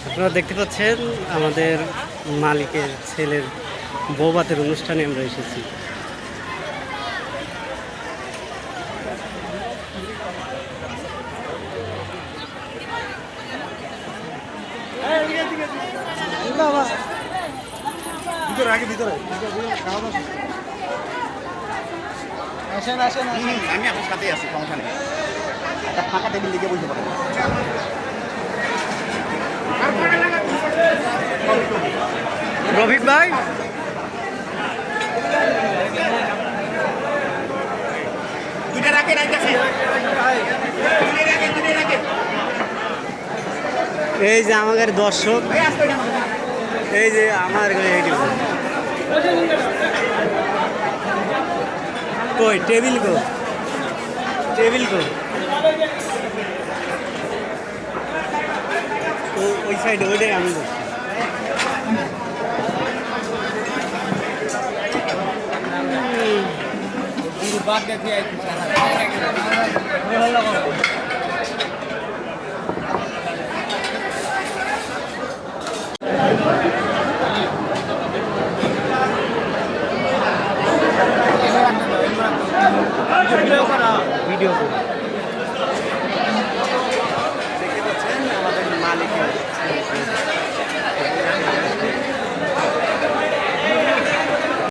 আপনারা দেখতে পাচ্ছেন আমাদের মালিকের ছেলের বৌভাতের অনুষ্ঠানে আমরা এসেছি। আমি আপনার সাথে আছি, সমস্যা নেই। একটা ফাঁকা টেবিল লিখে বলতে পারেন। রফিক ভাই, দুইটা রাখেন, এই যে আমাদের দর্শক, এই যে আমার কই টেবিল কো ওই সাইডে, ওইটাই আমি বলছি। বাদ দিয়ে